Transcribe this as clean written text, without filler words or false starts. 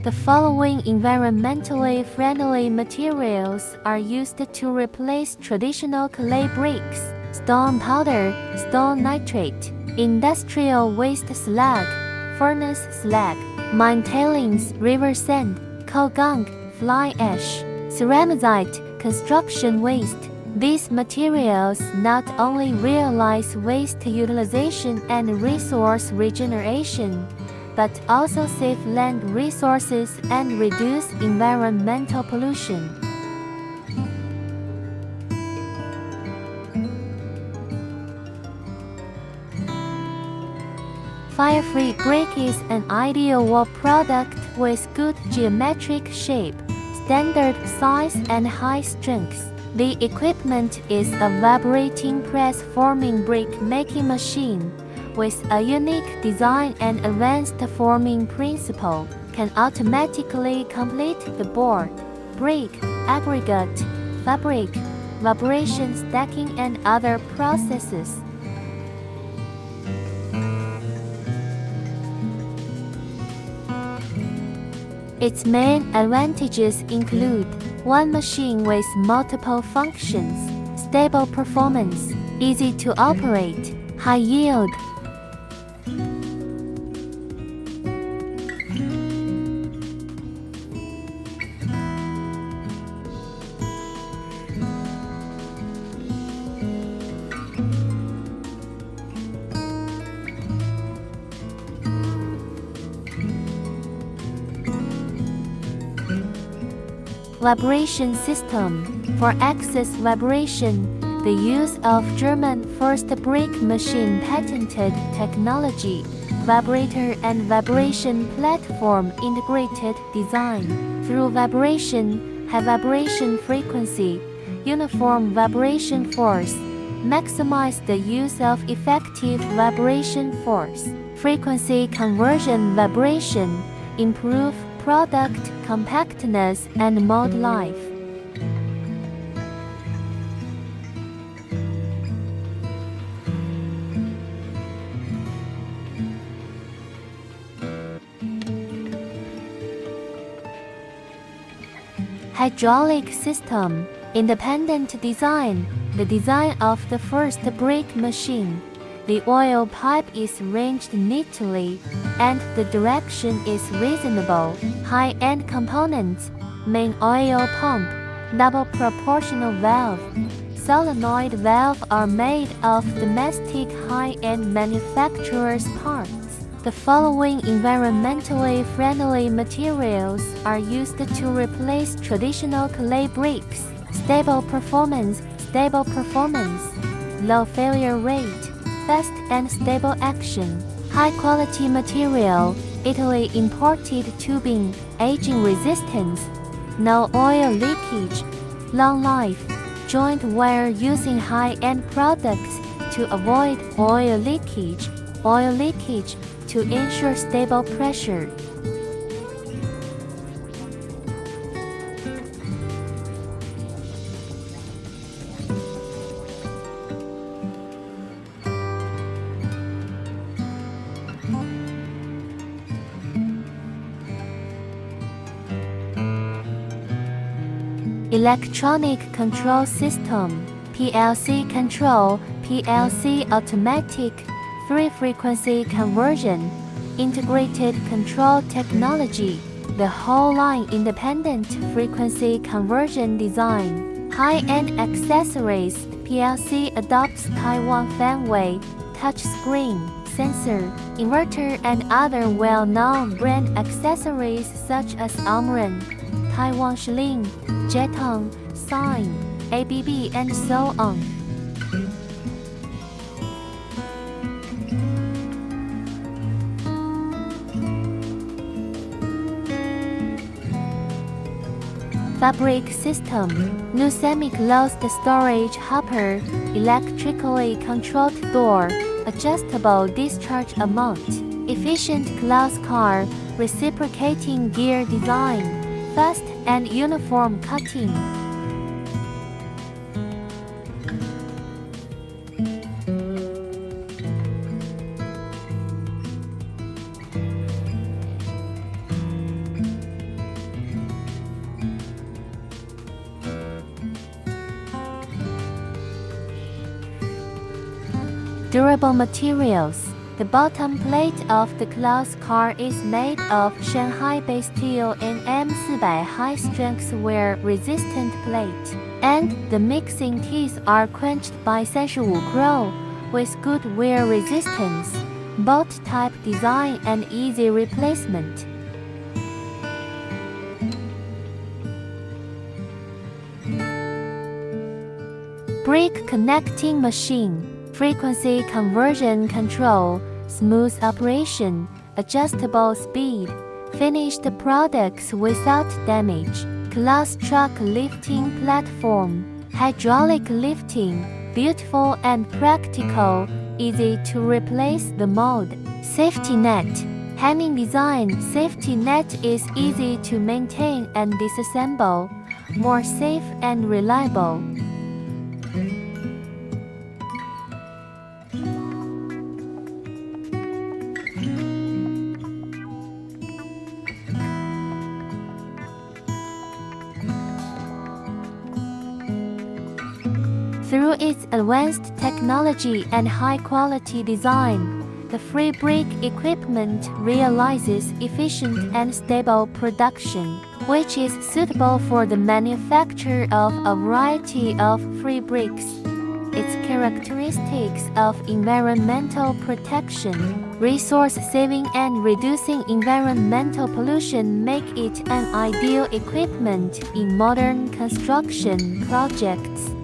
The following environmentally friendly materials are used to replace traditional clay bricks: stone powder, stone nitrate, industrial waste slag, furnace slag, mine tailings, river sand, coal gunk, fly ash, ceramizite, construction waste. These materials not only realize waste utilization and resource regeneration, but also save land resources and reduce environmental pollution. Fire-free brick is an ideal wall product with good geometric shape, standard size, and high strength. The equipment is a vibrating press-forming brick-making machine with a unique design and advanced forming principle. Can automatically complete the board, brick, aggregate, fabric, vibration stacking, and other processes. Its main advantages include: 1 machine with multiple functions, stable performance, easy to operate, high yield. Vibration system. For excess vibration, the use of German first brick machine patented technology, vibrator and vibration platform integrated design. Through vibration, high vibration frequency, uniform vibration force, maximize the use of effective vibration force, frequency conversion vibration, improve product compactness and mold life. Hydraulic system. Independent design. The design of the first brick machine. The oil pipe is arranged neatly, and the direction is reasonable. High-end components: main oil pump, double proportional valve, solenoid valve are made of domestic high-end manufacturers' parts. The following environmentally friendly materials are used to replace traditional clay bricks: stable performance, low failure rate, fast and stable action, high quality material, Italy imported tubing, aging resistance, no oil leakage, long life, joint wire using high-end products to avoid oil leakage to ensure stable pressure. Electronic control system, PLC control, PLC automatic, 3-frequency conversion, integrated control technology, the whole line independent frequency conversion design. High-end accessories, PLC adopts Taiwan fanway, touchscreen, sensor, inverter and other well-known brand accessories such as Omron, Taiwan Shilling, Jetong, Sign, ABB and so on. Fabric system, new semi-closed storage hopper, electrically controlled door, adjustable discharge amount, efficient glass car, reciprocating gear design, fast and uniform cutting. Durable materials. The bottom plate of the class car is made of Shanghai-based steel and M400 high-strength wear-resistant plate, and the mixing teeth are quenched by 35 chrome with good wear resistance, bolt-type design and easy replacement. Brake connecting machine. Frequency conversion control, smooth operation, adjustable speed, finished products without damage, class truck lifting platform, hydraulic lifting, beautiful and practical, easy to replace the mold. Safety net. Hemming design safety net is easy to maintain and disassemble, more safe and reliable. Through its advanced technology and high-quality design, the free brake equipment realizes efficient and stable production, which is suitable for the manufacture of a variety of free brakes. Its characteristics of environmental protection, resource saving and reducing environmental pollution make it an ideal equipment in modern construction projects.